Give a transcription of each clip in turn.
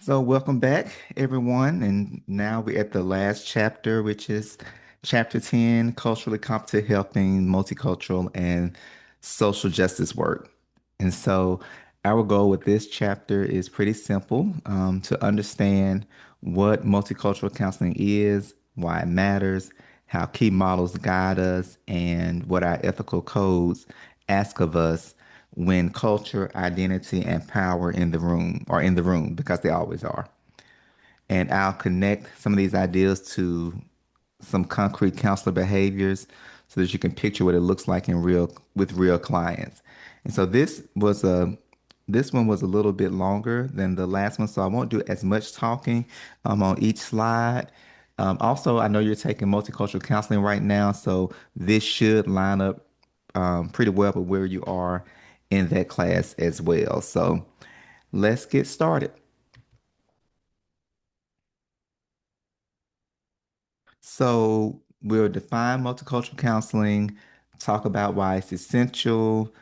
So, welcome back, everyone. And now we're at the last chapter, which is chapter 10, Culturally Competent Helping Multicultural and Social Justice Work. And so, our goal with this chapter is pretty simple to understand what multicultural counseling is, why it matters, how key models guide us, and what our ethical codes ask of us when culture, identity, and power in the room are in the room because they always are. And I'll connect some of these ideas to some concrete counselor behaviors so that you can picture what it looks like in real with real clients. And so this one was a little bit longer than the last one, so I won't do as much talking on each slide. Also, I know you're taking multicultural counseling right now, so this should line up pretty well with where you are in that class as well. So let's get started. So we'll define multicultural counseling, talk about why it's essential,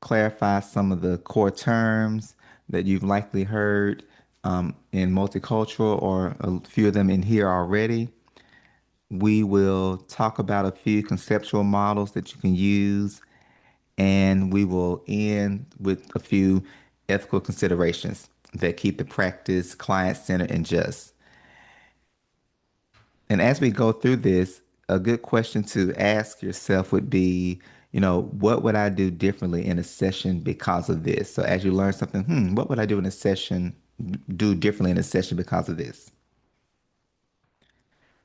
clarify some of the core terms that you've likely heard in multicultural or a few of them in here already. We will talk about a few conceptual models that you can use, and we will end with a few ethical considerations that keep the practice client-centered and just. And as we go through this, a good question to ask yourself would be, what would I do differently in a session because of this? So as you learn something, what would I do in a session, do differently in a session because of this?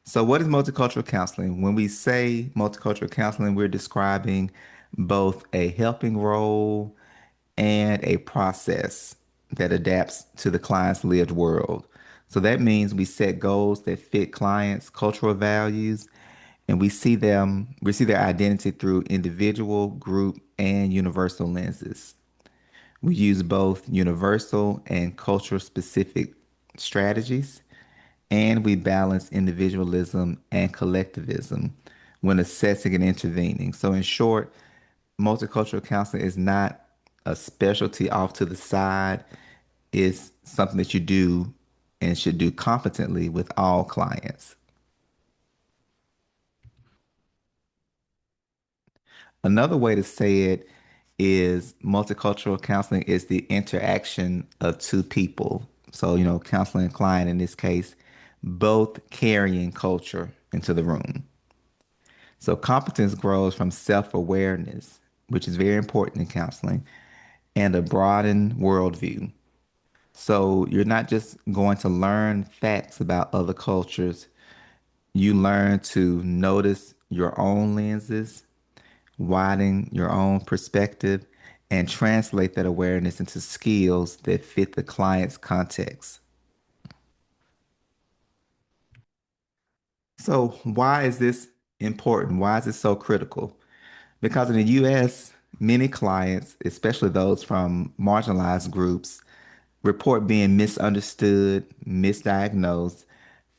So what is multicultural counseling? When we say multicultural counseling, we're describing both a helping role and a process that adapts to the client's lived world. So that means we set goals that fit clients' cultural values and we see their identity through individual, group, and universal lenses. We use both universal and cultural specific strategies, and we balance individualism and collectivism when assessing and intervening. So, in short, multicultural counseling is not a specialty off to the side, it's something that you do and should do competently with all clients. Another way to say it is multicultural counseling is the interaction of two people. So, counseling and client in this case, both carrying culture into the room. So, competence grows from self awareness, which is very important in counseling, and a broadened worldview. So, you're not just going to learn facts about other cultures, you learn to notice your own lenses, widen your own perspective, and translate that awareness into skills that fit the client's context. So, why is this important? Why is it so critical? Because in the US, many clients, especially those from marginalized groups, report being misunderstood, misdiagnosed,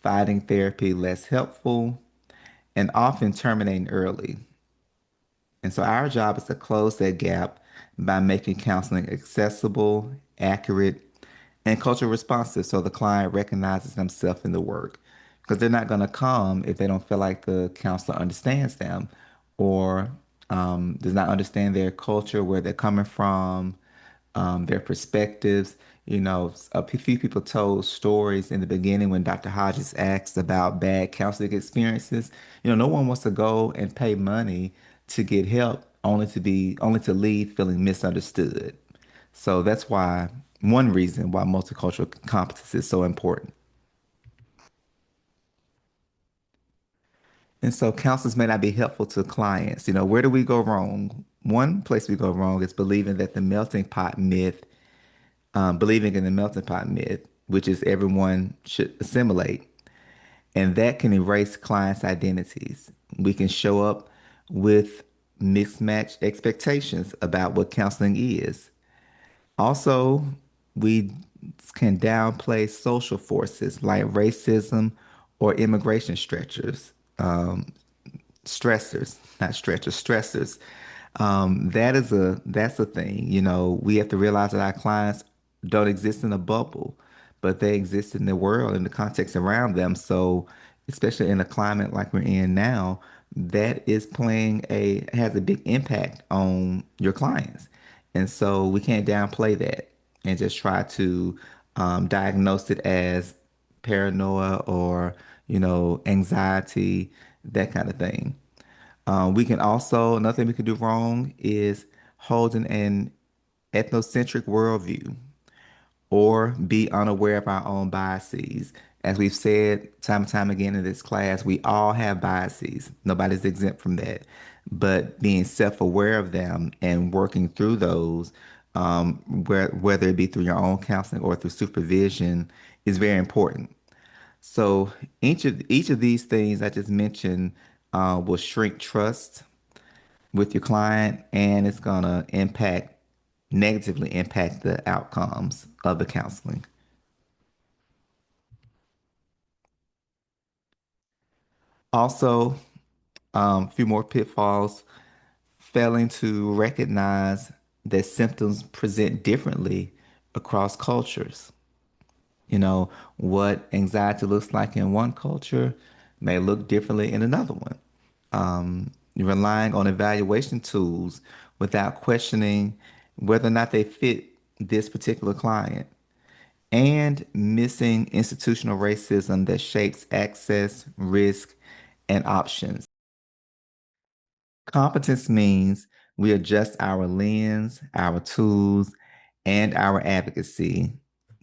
finding therapy less helpful, and often terminating early. And so our job is to close that gap by making counseling accessible, accurate, and culture responsive so the client recognizes themselves in the work. Because they're not going to come if they don't feel like the counselor understands them or does not understand their culture, where they're coming from, their perspectives. A few people told stories in the beginning when Dr. Hodges asked about bad counseling experiences. No one wants to go and pay money to get help only to leave feeling misunderstood. So that's why one reason why multicultural competence is so important. And so counselors may not be helpful to clients. Where do we go wrong? One place we go wrong is believing in the melting pot myth, which is everyone should assimilate. And that can erase clients' identities. We can show up with mismatched expectations about what counseling is. Also, we can downplay social forces like racism or immigration not stretchers, stressors. That's a thing. We have to realize that our clients don't exist in a bubble. but they exist in the world, in the context around them. So, especially in a climate like we're in now, that is has a big impact on your clients. And so we can't downplay that and just try to diagnose it as paranoia or, anxiety, that kind of thing. We can also, another thing we could do wrong is holding an ethnocentric worldview or be unaware of our own biases. As we've said time and time again in this class, we all have biases. Nobody's exempt from that. But being self-aware of them and working through those, whether it be through your own counseling or through supervision, is very important. So each of these things I just mentioned will shrink trust with your client, and it's gonna negatively impact the outcomes of the counseling. Also, a few more pitfalls: failing to recognize that symptoms present differently across cultures. What anxiety looks like in one culture may look differently in another one. Relying on evaluation tools without questioning whether or not they fit this particular client, and missing institutional racism that shapes access, risk, and options. Competence means we adjust our lens, our tools, and our advocacy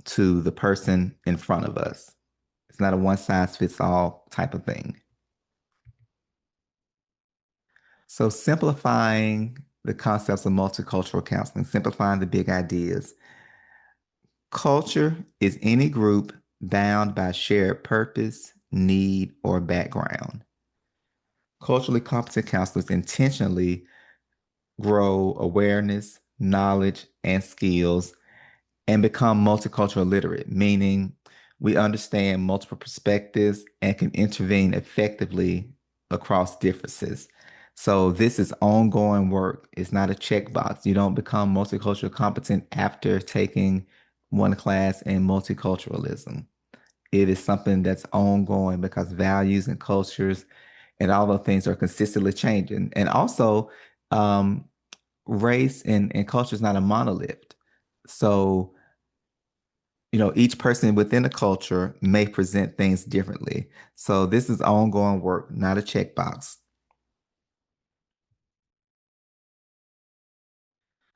to the person in front of us. It's not a one size fits all type of thing. So, simplifying the concepts of multicultural counseling, simplifying the big ideas. Culture is any group bound by shared purpose, need, or background. Culturally competent counselors intentionally grow awareness, knowledge, and skills and become multicultural literate, meaning we understand multiple perspectives and can intervene effectively across differences. So this is ongoing work. It's not a checkbox. You don't become multicultural competent after taking one class in multiculturalism. It is something that's ongoing because values and cultures and all those things are consistently changing. And also, um, race and culture is not a monolith. So, each person within a culture may present things differently. So this is ongoing work, not a checkbox.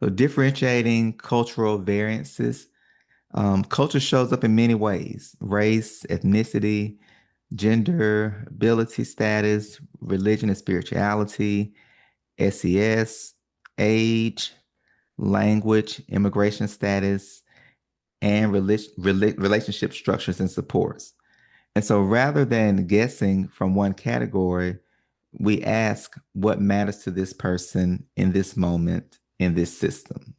So differentiating cultural variances. Culture shows up in many ways: race, ethnicity, gender, ability status, religion and spirituality, SES, age, language, immigration status, and relationship structures and supports. And so rather than guessing from one category, we ask what matters to this person in this moment in this system.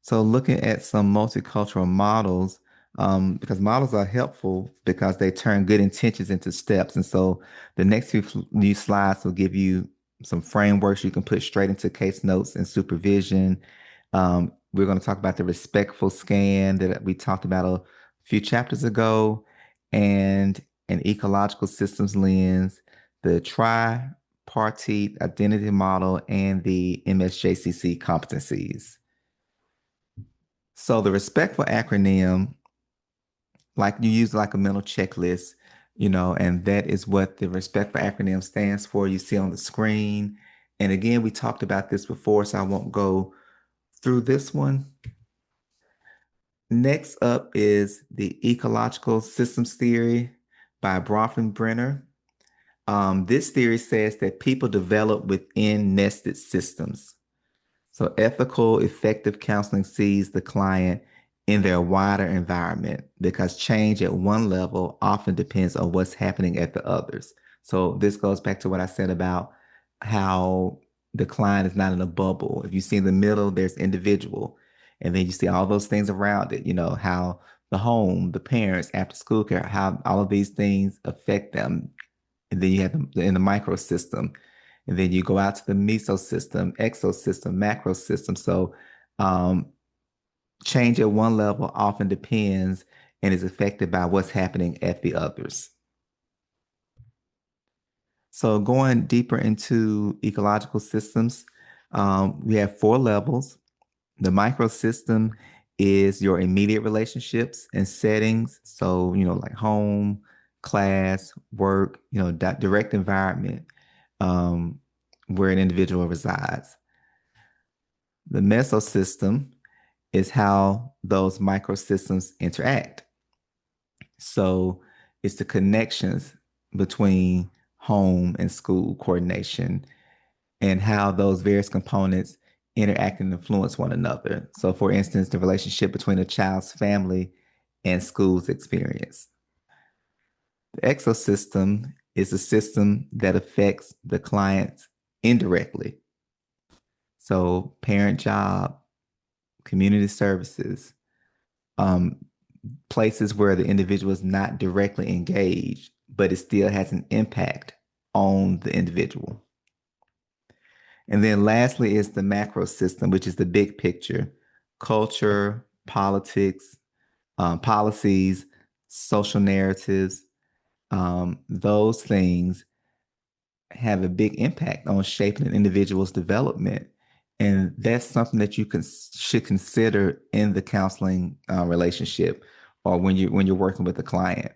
So looking at some multicultural models, because models are helpful because they turn good intentions into steps. And so the next few slides will give you some frameworks you can put straight into case notes and supervision. We're going to talk about the respectful scan that we talked about a few chapters ago, and an ecological systems lens, the tripartite identity model, and the MSJCC competencies. So the respectful acronym, like you use like a mental checklist, and that is what the respectful acronym stands for. You see on the screen. And again, we talked about this before, so I won't go through this one. Next up is the ecological systems theory by Bronfenbrenner. This theory says that people develop within nested systems. So ethical, effective counseling sees the client in their wider environment because change at one level often depends on what's happening at the others. So this goes back to what I said about how the client is not in a bubble. If you see in the middle, there's individual, and then you see all those things around it, how the home, the parents, after school care, how all of these things affect them. And then you have in the micro system, and then you go out to the mesosystem, exosystem, macro system. So Change at one level often depends and is affected by what's happening at the others. So going deeper into ecological systems, we have four levels. The microsystem is your immediate relationships and settings. So, like home, class, work, direct environment, um, where an individual resides. The mesosystem is how those microsystems interact. So it's the connections between home and school coordination and how those various components interact and influence one another. So, for instance, the relationship between a child's family and school's experience. The exosystem is a system that affects the clients indirectly. So, parent job, community services, um, places where the individual is not directly engaged, but it still has an impact on the individual. And then lastly is the macro system, which is the big picture, culture, politics, policies, social narratives. Those things have a big impact on shaping an individual's development. And that's something that you should consider in the counseling relationship or when you're working with a client.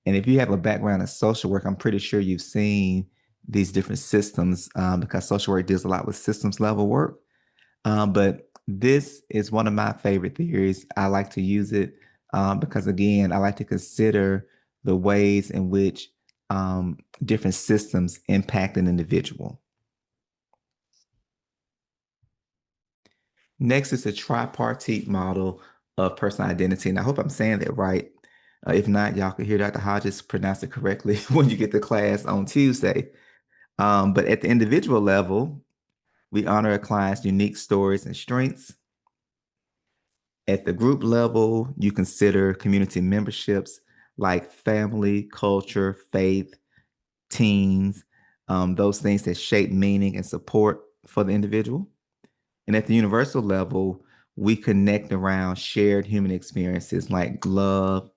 And if you have a background in social work, I'm pretty sure you've seen these different systems because social work deals a lot with systems level work. But this is one of my favorite theories. I like to use it because, again, I like to consider the ways in which different systems impact an individual. Next is the tripartite model of personal identity. And I hope I'm saying that right. If not, y'all can hear Dr. Hodges pronounce it correctly when you get to class on Tuesday. But at the individual level, we honor a client's unique stories and strengths. At the group level, you consider community memberships like family, culture, faith, teams, those things that shape meaning and support for the individual. And at the universal level, we connect around shared human experiences like love,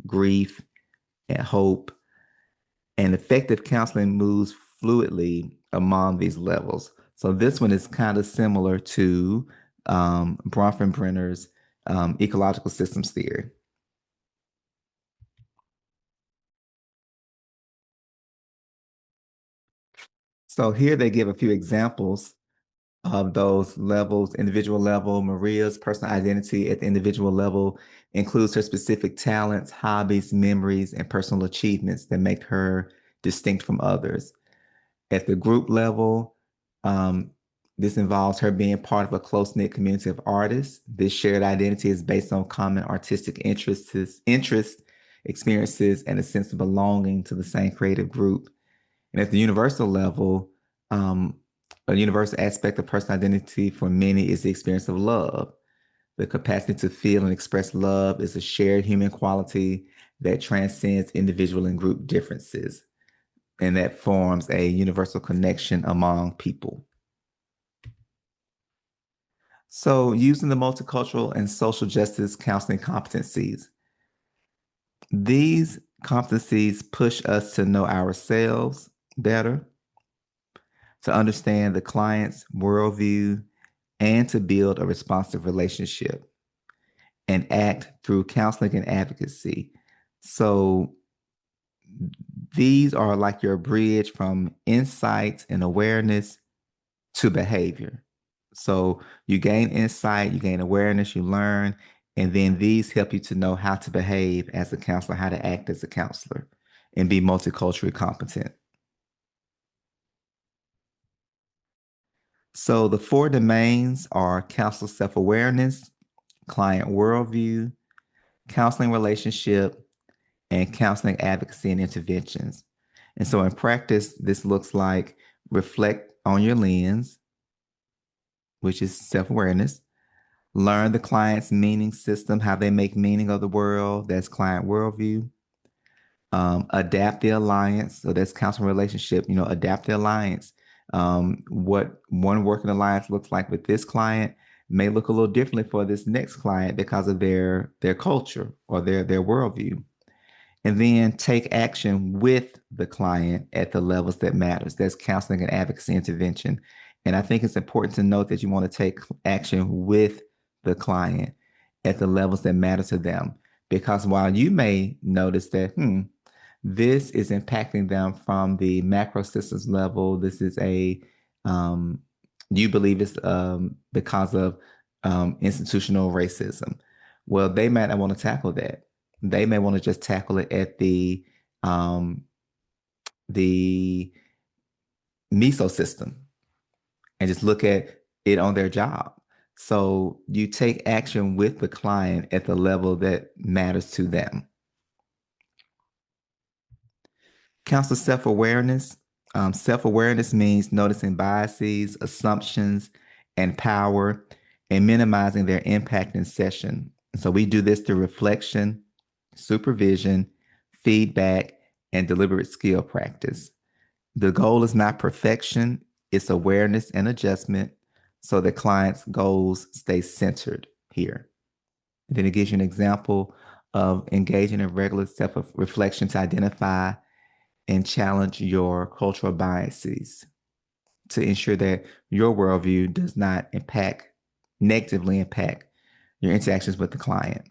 grief, and hope. And effective counseling moves fluidly among these levels. So this one is kind of similar to Bronfenbrenner's ecological systems theory. So here they give a few examples of those levels, individual level. Maria's personal identity at the individual level includes her specific talents, hobbies, memories, and personal achievements that make her distinct from others. At the group level, um, this involves her being part of a close-knit community of artists. This shared identity is based on common artistic interests, experiences, and a sense of belonging to the same creative group. And at the universal level, um, a universal aspect of personal identity for many is the experience of love. The capacity to feel and express love is a shared human quality that transcends individual and group differences, and that forms a universal connection among people. So, using the multicultural and social justice counseling competencies, these competencies push us to know ourselves better, to understand the client's worldview, and to build a responsive relationship and act through counseling and advocacy. So these are like your bridge from insights and awareness to behavior. So you gain insight, you gain awareness, you learn, and then these help you to know how to behave as a counselor, how to act as a counselor, and be multiculturally competent. So the four domains are counselor self-awareness, client worldview, counseling relationship, and counseling advocacy and interventions. And so in practice, this looks like reflect on your lens, which is self-awareness, learn the client's meaning system, how they make meaning of the world, that's client worldview, adapt the alliance, so that's counseling relationship, adapt the alliance. What one working alliance looks like with this client may look a little differently for this next client because of their culture or their worldview. And then take action with the client at the levels that matters. That's counseling and advocacy intervention. And I think it's important to note that you want to take action with the client at the levels that matter to them. Because while you may notice that, this is impacting them from the macro systems level, this is um, you believe it's because of institutional racism. Well, they might not want to tackle that. They may want to just tackle it at um, the meso system and just look at it on their job. So you take action with the client at the level that matters to them. Counsel self-awareness. Self-awareness means noticing biases, assumptions, and power, and minimizing their impact in session. So we do this through reflection, supervision, feedback, and deliberate skill practice. The goal is not perfection, it's awareness and adjustment so the client's goals stay centered here. And then it gives you an example of engaging in regular self-reflection to identify and challenge your cultural biases to ensure that your worldview does not negatively impact your interactions with the client.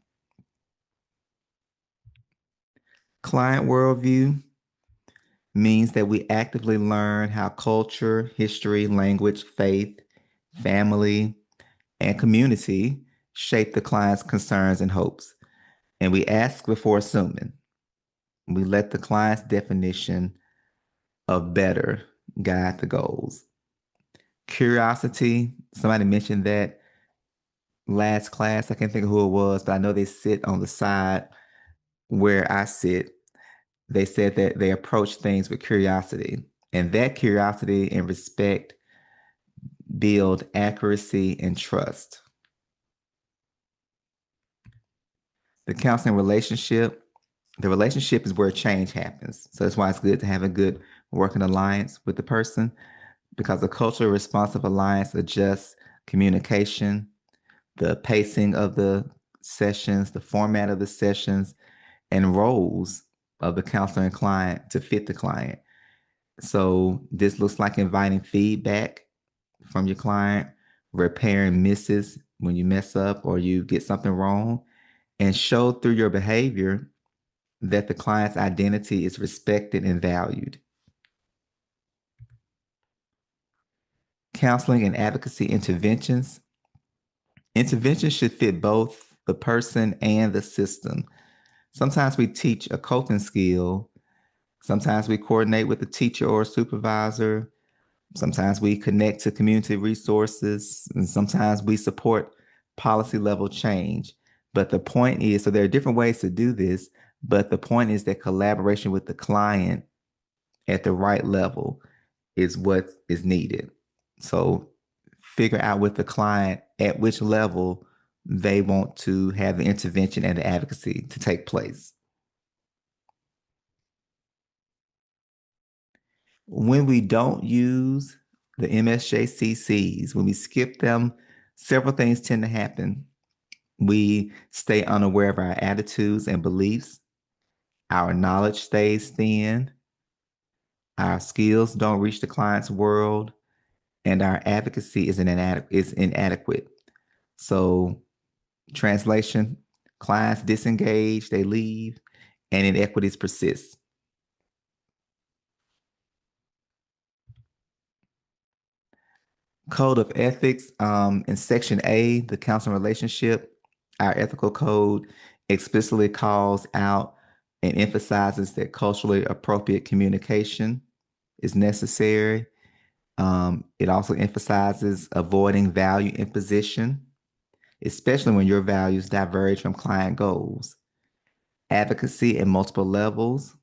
Client worldview means that we actively learn how culture, history, language, faith, family, and community shape the client's concerns and hopes. And we ask before assuming. We let the client's definition of better guide the goals. Curiosity, somebody mentioned that last class. I can't think of who it was, but I know they sit on the side where I sit. They said that they approach things with curiosity, and that curiosity and respect build accuracy and trust. The counseling relationship, the relationship is where change happens. So that's why it's good to have a good working alliance with the person because a culturally responsive alliance adjusts communication, the pacing of the sessions, the format of the sessions, and roles of the counselor and client to fit the client. So this looks like inviting feedback from your client, repairing misses when you mess up or you get something wrong, and show through your behavior that the client's identity is respected and valued. Counseling and advocacy interventions. Interventions should fit both the person and the system. Sometimes we teach a coping skill. Sometimes we coordinate with a teacher or a supervisor. Sometimes we connect to community resources. And sometimes we support policy level change. But the point is, so there are different ways to do this, but the point is that collaboration with the client at the right level is what is needed. So figure out with the client at which level they want to have the intervention and the advocacy to take place. When we don't use the MSJCCs, when we skip them, several things tend to happen. We stay unaware of our attitudes and beliefs. Our knowledge stays thin. Our skills don't reach the client's world. And our advocacy is inadequate. So, translation, clients disengage, they leave, and inequities persist. Code of ethics, in section A, the counsel relationship, our ethical code explicitly calls out and emphasizes that culturally appropriate communication is necessary. It also emphasizes avoiding value imposition, especially when your values diverge from client goals, advocacy at multiple levels,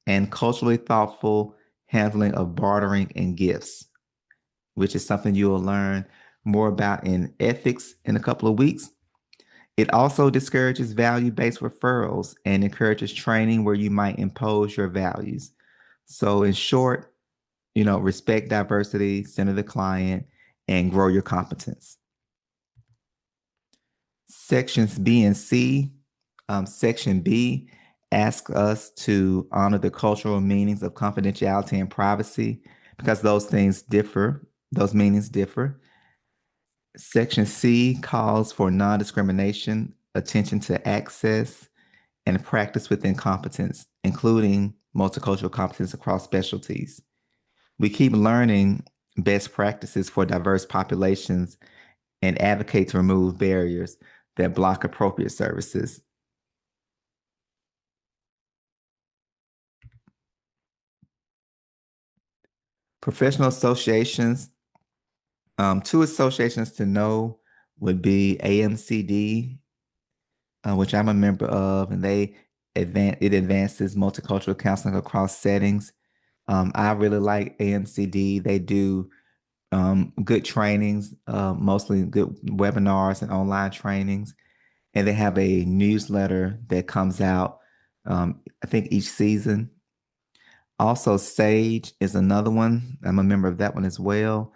and culturally thoughtful handling of bartering and gifts, which is something you'll learn more about in ethics in a couple of weeks. It also discourages value-based referrals and encourages training where you might impose your values. So in short, respect diversity, center the client, and grow your competence. Sections B and C. Section B asks us to honor the cultural meanings of confidentiality and privacy because those meanings differ. Section C calls for non-discrimination, attention to access, and practice within competence, including multicultural competence across specialties. We keep learning best practices for diverse populations and advocate to remove barriers that block appropriate services. Professional associations, two associations to know would be AMCD, which I'm a member of, and it advances multicultural counseling across settings. I really like AMCD. They do good trainings, mostly good webinars and online trainings. And they have a newsletter that comes out, I think each season. Also, SAGE is another one. I'm a member of that one as well.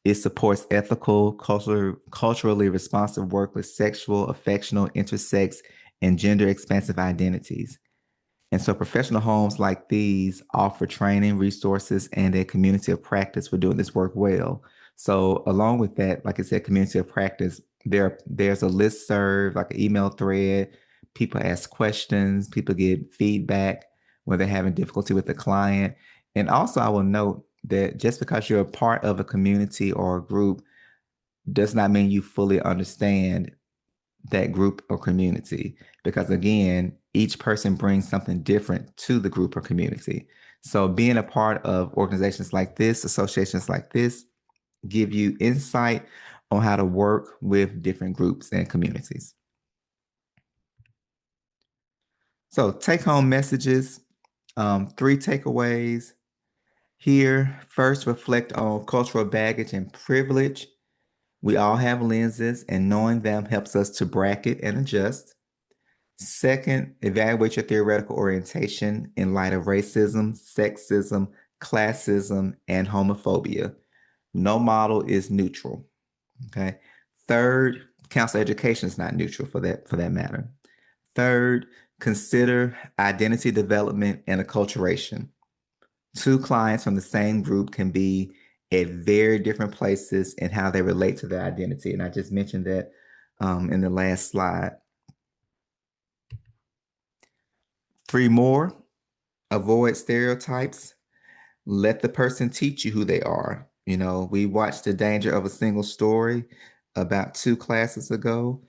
It supports ethical, culturally responsive work with sexual, affectional, intersex, and gender expansive identities. And so professional homes like these offer training, resources, and a community of practice for doing this work well. So along with that, like I said, community of practice, there's a list serve, like an email thread. People ask questions, people get feedback when they're having difficulty with the client. And also I will note that just because you're a part of a community or a group does not mean you fully understand that group or community because again each person brings something different to the group or community, so being a part of organizations like this, associations like this, give you insight on how to work with different groups and communities. So take home messages, three takeaways here. First, reflect on cultural baggage and privilege. We all have lenses and knowing them helps us to bracket and adjust. Second, evaluate your theoretical orientation in light of racism, sexism, classism, and homophobia. No model is neutral. Okay. Third, counselor education is not neutral for that matter. Third, consider identity development and acculturation. Two clients from the same group can be at very different places in how they relate to their identity. And I just mentioned that in the last slide. Three more, avoid stereotypes. Let the person teach you who they are. We watched The Danger of a Single Story about 2 classes ago.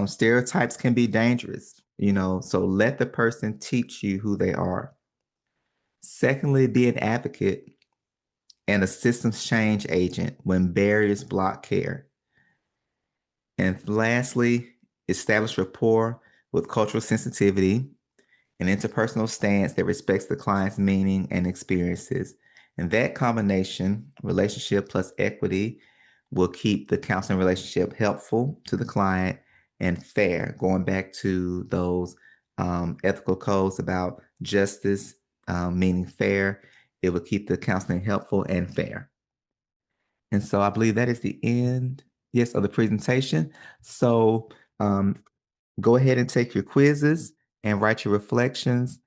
Stereotypes can be dangerous, so let the person teach you who they are. Secondly, be an advocate and a systems change agent when barriers block care. And lastly, establish rapport with cultural sensitivity, an interpersonal stance that respects the client's meaning and experiences. And that combination, relationship plus equity, will keep the counseling relationship helpful to the client and fair, going back to those ethical codes about justice, meaning fair. It will keep the counseling helpful and fair. And so I believe that is the end, yes, of the presentation. So um, go ahead and take your quizzes and write your reflections,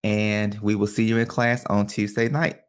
and we will see you in class on Tuesday night.